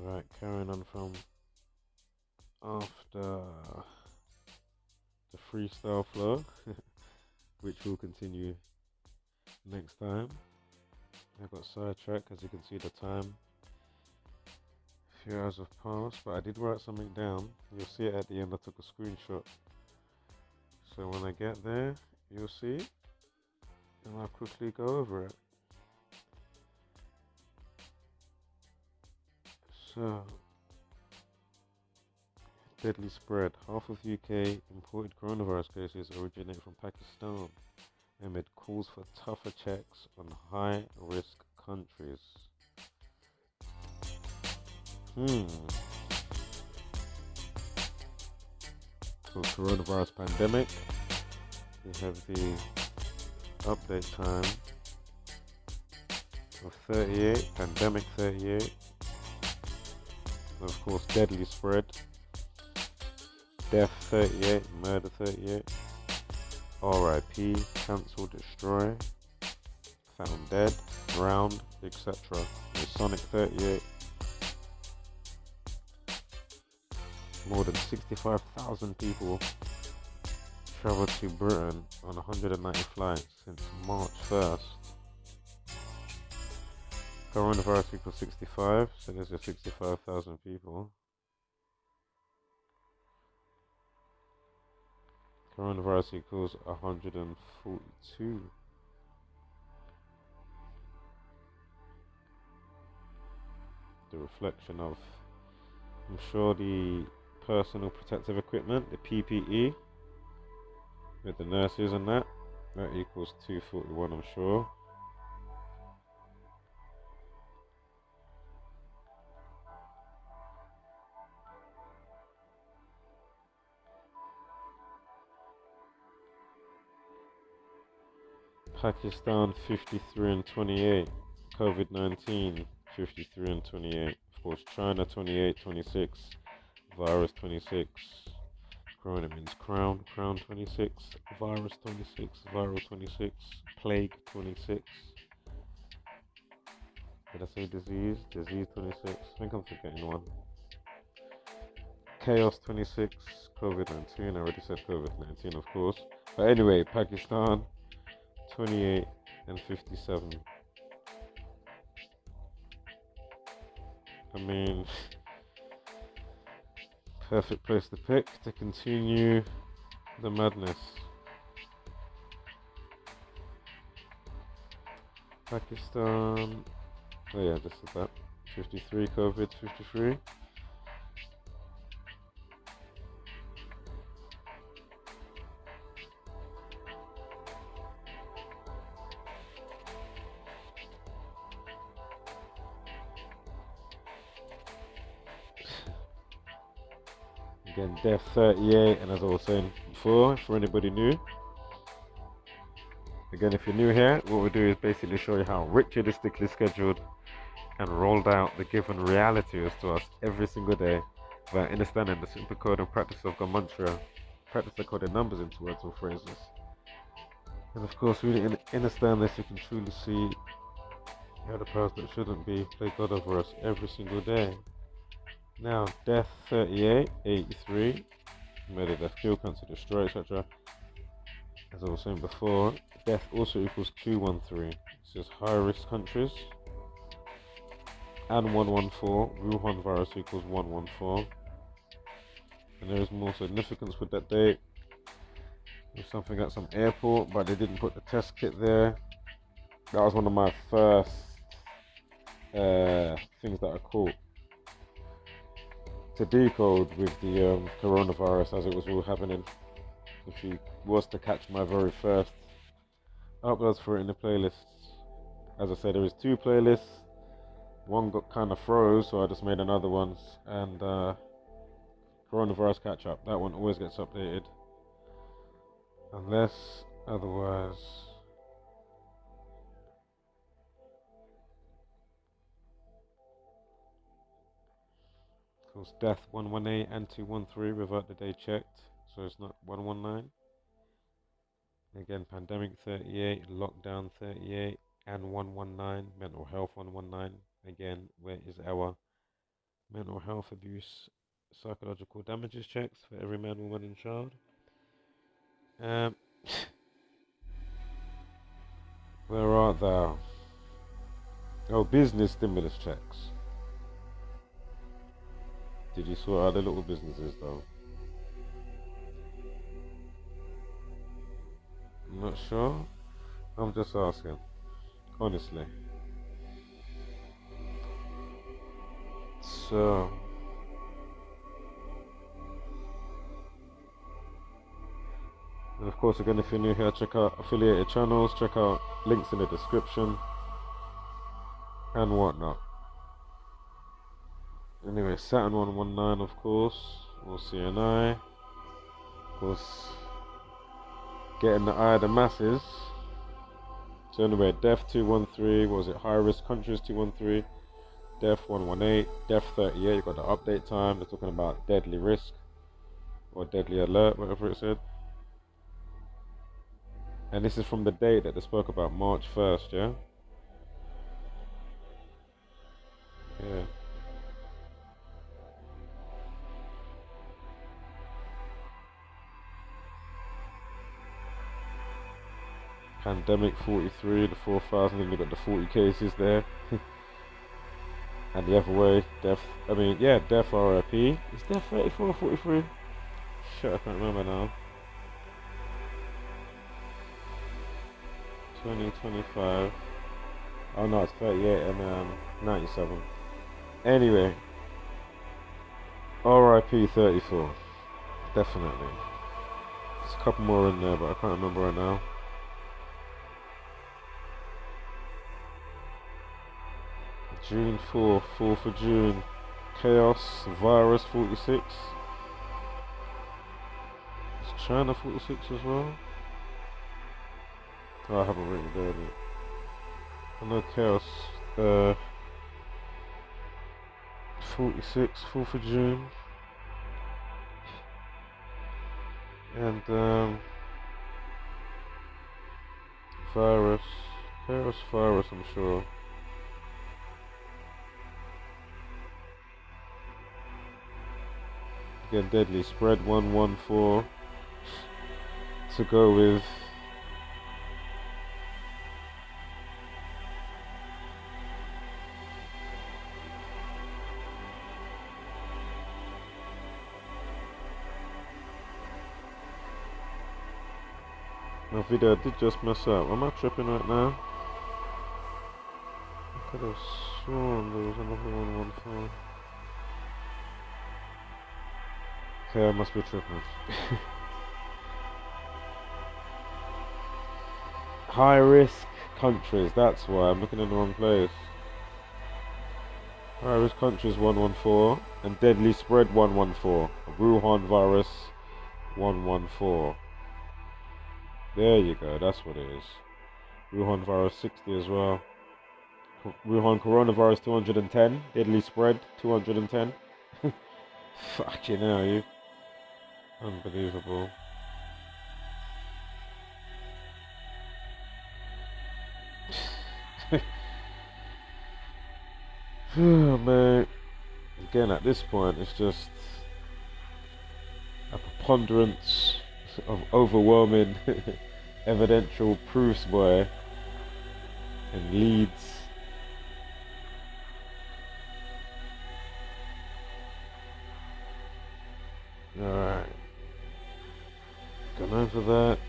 Right, carrying on from after the freestyle flow, which will continue next time. I got sidetracked, as you can see the time. A few hours have passed, but I did write something down. You'll see it at the end. I took a screenshot. So when I get there, you'll see, and I'll quickly go over it. So, deadly spread. Half of UK imported coronavirus cases originate from Pakistan, amid calls for tougher checks on high-risk countries. So, coronavirus pandemic. We have the update time of 38, pandemic 38. And of course, deadly spread. Death 38, murder 38. RIP, cancel, destroy, found dead, drowned, etc. Masonic 38. More than 65,000 people traveled to Britain on 190 flights since March 1st. Coronavirus equals 65, so there's your 65,000 people. Coronavirus equals 142. The reflection of, I'm sure, the personal protective equipment, the PPE, with the nurses and that equals 241, I'm sure. Pakistan 53 and 28, COVID-19 53 and 28, of course China 28, 26, virus 26, corona means crown, crown 26, virus 26, viral 26, plague 26, did I say disease, disease 26, I think I'm forgetting one, chaos 26, COVID-19, I already said COVID-19 of course, but anyway, Pakistan 28 and 57. I mean, perfect place to pick to continue the madness. Pakistan, oh yeah, this is that. 53 COVID, 53. Again, death 38, and as I was saying before, for anybody new, again, if you're new here, what we do is basically show you how ritualistically scheduled and rolled out the given reality is to us every single day by understanding the simple code and practice of Gematria, practice the coded numbers into words or phrases. And of course, really understand this, you can truly see how the powers that shouldn't be play God over us every single day. Now, death 38, 83, murder, death, kill, cancer, destroy, etc. As I was saying before, death also equals 213. This is high risk countries. And 114, Wuhan virus equals 114. And there is more significance with that date. There's something at some airport, but they didn't put the test kit there. That was one of my first things that I caught to decode with the coronavirus as it was all happening. If you was to catch my very first uploads for it in the playlists. As I said, there is two playlists. One got kind of froze, so I just made another one. And coronavirus catch up. That one always gets updated. Unless otherwise. Of course, death 118 and 213, revert the day checked. So it's not 119. Again, pandemic 38, lockdown 38, and 119, mental health 119. Again, where is our mental health abuse, psychological damages checks for every man, woman, and child. Um, where art thou? Oh, business stimulus checks. Did you sort out the little businesses though? I'm not sure. I'm just asking, honestly. So, and of course, again, if you're new here, check out affiliated channels, check out links in the description and whatnot. Anyway, Saturn 119, of course, or CNI, of course, getting the eye of the masses. So anyway, Def 213, what was it, high risk countries 213, Def 118, Def 38, you got the update time, they're talking about deadly risk, or deadly alert, whatever it said. And this is from the date that they spoke about, March 1st, yeah? Yeah. Pandemic 43, the 4,000, and you got the 40 cases there. And the other way, Def, Def RIP. Is Def 34 or 43? Shit, I can't remember now. 2025. Oh no, it's 38 and 97. Anyway, RIP 34. Definitely. There's a couple more in there, but I can't remember right now. June 4th, 4th of June. Chaos, Virus 46. Is China 46 as well? Oh, I haven't written down it. I know Chaos 46, 4th of June. And Virus, Chaos Virus, I'm sure. Again, deadly spread 114 to go with. My video did just mess up. Am I tripping right now? I could have sworn there was another 114. Okay, I must be tripping. High risk countries, that's why I'm looking in the wrong place. High risk countries 114 and deadly spread 114. Wuhan virus 114. There you go, that's what it is. Wuhan virus 60 as well. Wuhan coronavirus 210. Deadly spread 210. Fucking hell, you. Unbelievable. Oh, man. Again, at this point, it's just a preponderance of overwhelming evidential proofs, boy, and leads. Alright. Gone over that.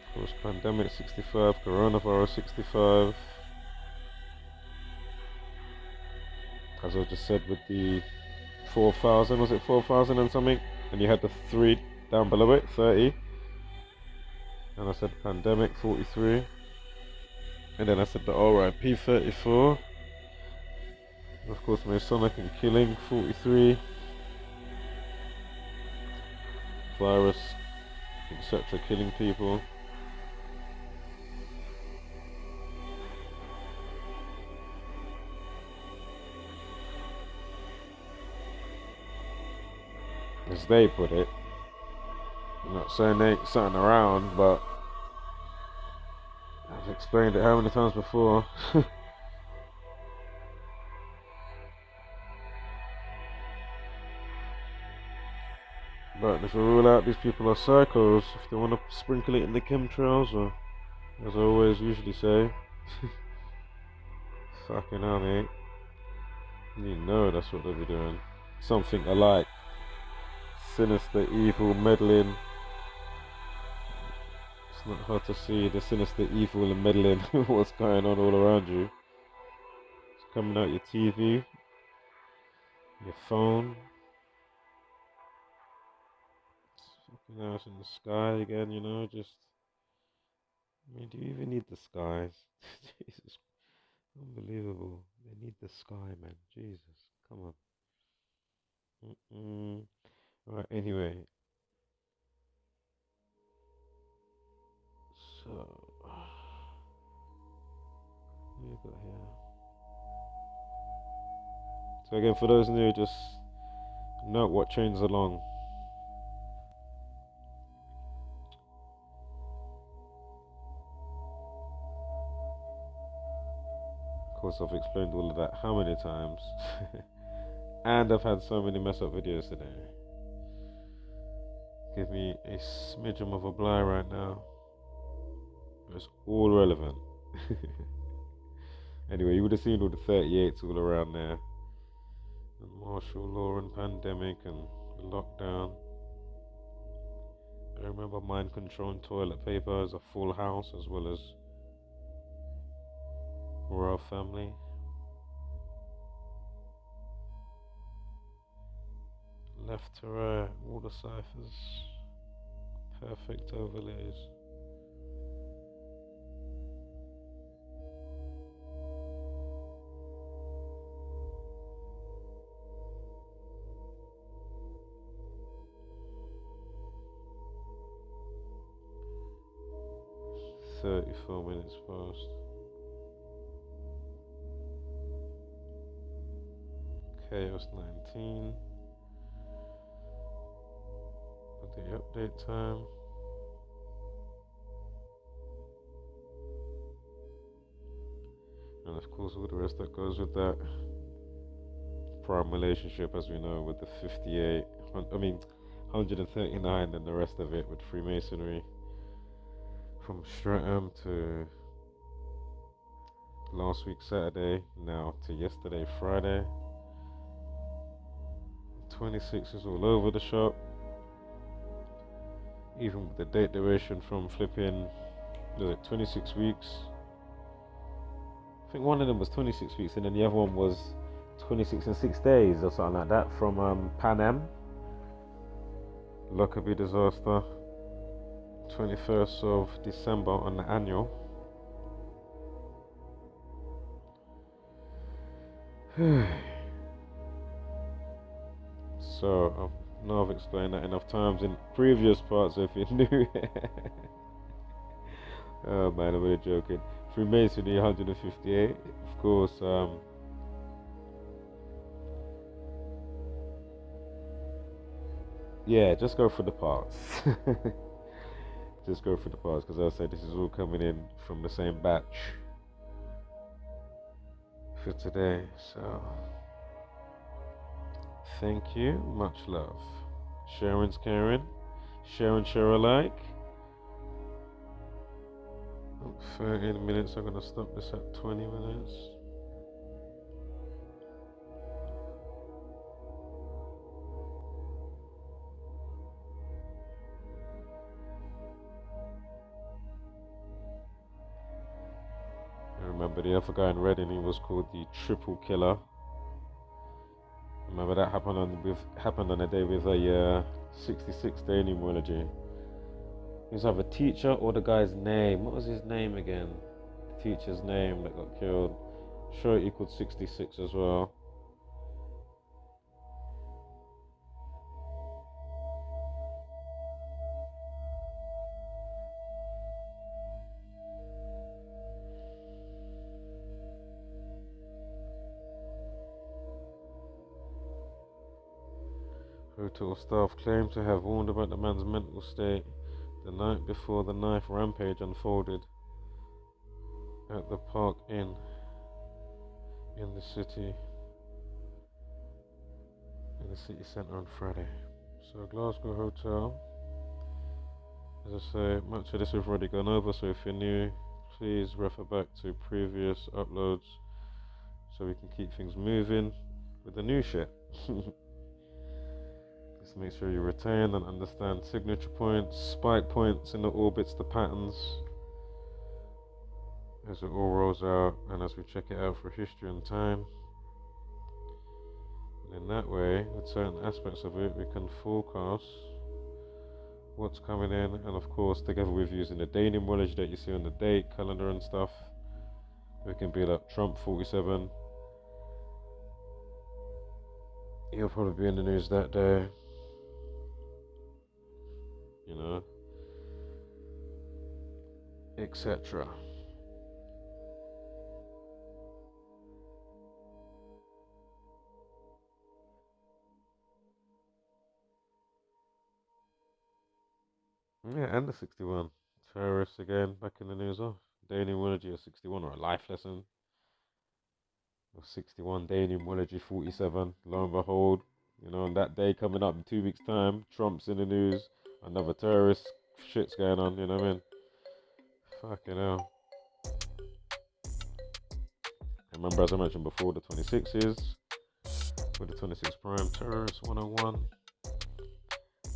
Of course, pandemic 65, coronavirus 65. As I just said with the 4,000, was it 4,000 and something? And you had the 3 down below it, 30. And I said pandemic 43. And then I said the RIP 34. And of course, Masonic and killing 43. Virus, etc. killing people. As they put it. I'm not saying they ain't something around, but I've explained it how many times before. if I rule out these people are psychos, if they want to sprinkle it in the chemtrails, or as I always usually say, fucking hell, mate. You know that's what they'll be doing. Something alike. Sinister, evil, meddling. It's not hard to see the sinister, evil, and meddling what's going on all around you. It's coming out your TV, your phone. It's fucking out in the sky again, you know, just... I mean, do you even need the skies? Jesus, unbelievable. They need the sky, man. Jesus, come on. Alright, anyway. So, what we got here? So again, for those new, just note what trains along. Of course, I've explained all of that how many times? And I've had so many mess up videos today. Give me a smidgen of a bly right now. It's all relevant. Anyway, you would have seen all the 38s all around there. And martial law and pandemic and the lockdown. I remember mind control and toilet paper as a full house, as well as royal family. Left to right, all the ciphers. Perfect overlays. "34 minutes past. Chaos 19. With the update time. And of course all the rest that goes with that. Prime relationship, as we know, with the 58, 139, and the rest of it with Freemasonry. From Streatham to last week Saturday, now to yesterday Friday. 26 is all over the shop. Even with the date duration from flipping, was it 26 weeks? I think one of them was 26 weeks and then the other one was 26 and 6 days or something like that from Pan Am. Lockerbie disaster. 21st of December on the annual. So I know I've explained that enough times in previous parts, so if you're new. Oh man, I'm really joking. Freemasonry 158, of course. Yeah, just go for the parts. Just go for the parts, because I said this is all coming in from the same batch for today. So thank you, much love. Sharon's caring. Share alike. 13 minutes. I'm gonna stop this at 20 minutes. I remember the other guy in Reading, he was called the Triple Killer. Remember that happened on a day with a 66-day numerology. He was either teacher or the guy's name. What was his name again? The teacher's name that got killed. I'm sure it equaled 66 as well. Hotel staff claim to have warned about the man's mental state the night before the knife rampage unfolded at the Park Inn in the city centre on Friday. So Glasgow Hotel. As I say, much of this we've already gone over, so if you're new, please refer back to previous uploads so we can keep things moving with the new shit. Just make sure you retain and understand signature points, spike points in the orbits, the patterns, as it all rolls out and as we check it out for history and time. And in that way, with certain aspects of it, we can forecast what's coming in, and of course, together with using the day numerology that you see on the date calendar and stuff, we can build up Trump 47. He'll probably be in the news that day, you know, etc. Yeah, and the 61. Terrorists again, back in the news of day numerology of 61, or a life lesson of 61, day numerology 47. Lo and behold, you know, on that day coming up in 2 weeks' time, Trump's in the news, another terrorist shit's going on, you know what I mean? Fucking hell. And remember, as I mentioned before, the 26s, with the 26 prime terrorist 101,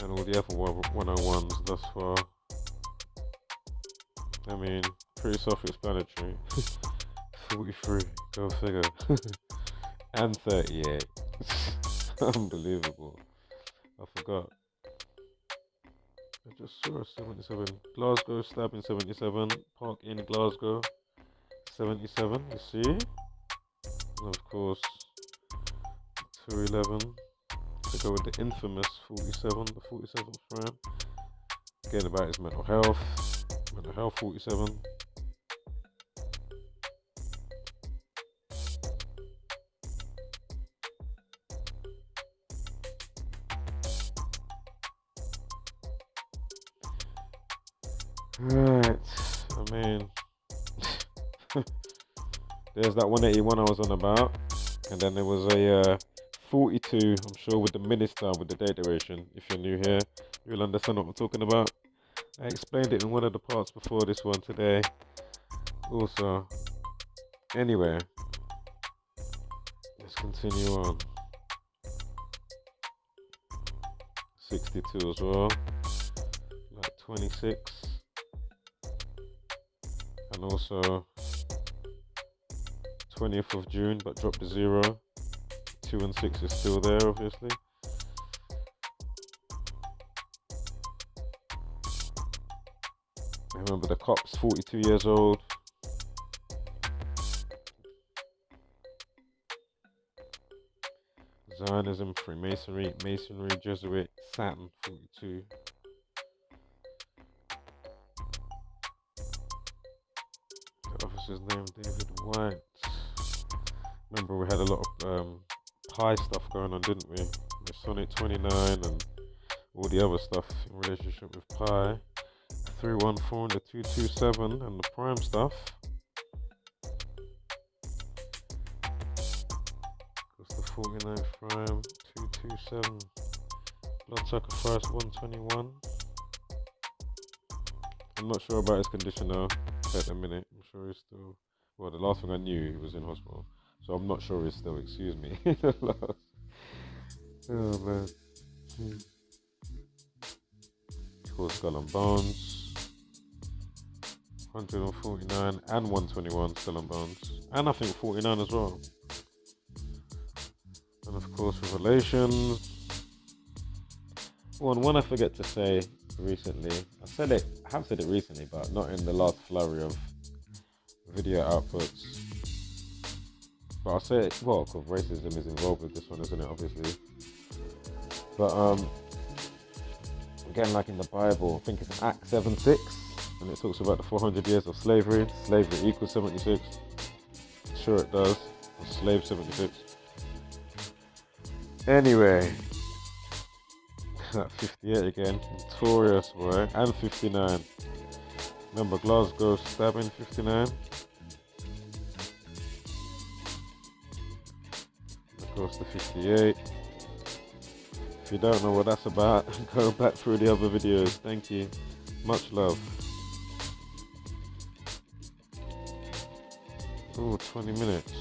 and all the other 101s thus far. I mean, pretty self-explanatory. 43, go figure. And 38. Unbelievable. I forgot. I just saw a 77. Glasgow stabbing 77. Park in Glasgow 77. You see? And of course, 211. To go with the infamous 47, the 47th prime. Again about his mental health. Mental health 47. Right. I mean, there's that 181 I was on about, and then there was a 42. I'm sure with the minister with the date duration. If you're new here, you'll understand what I'm talking about. I explained it in one of the parts before this one today. Also, anyway, let's continue on. 62 as well, like 26, and also 20th of June, but dropped to 0. 2 and 6 is still there, obviously. Remember the cop's 42 years old. Zionism, Freemasonry, Masonry, Jesuit, Saturn 42. The officer's name, David White. Remember we had a lot of pi stuff going on, didn't we? The Sonic 29 and all the other stuff in relationship with pi. 314 and the 227 and the prime stuff. Because the 49th prime, 227. Blood sacrifice 121. I'm not sure about his condition now at the minute. I'm sure he's still, well, the last thing I knew he was in hospital. So I'm not sure he's still, excuse me. Oh man. Cool, Skull and Bones. 149 and 121 Skull and Bones. And I think 49 as well. And of course Revelations. One I forget to say recently. I have said it recently, but not in the last flurry of video outputs. But I'll say it, well, because racism is involved with this one, isn't it, obviously. But again, like in the Bible, I think it's Acts 7:6, and it talks about the 400 years of slavery. Slavery equals 76. Sure it does. A slave 76. Anyway, that 58 again, notorious boy, and 59. Remember Glasgow stabbing 59. Of course the 58. If you don't know what that's about, go back through the other videos. Thank you. Much love. Ooh, 20 minutes.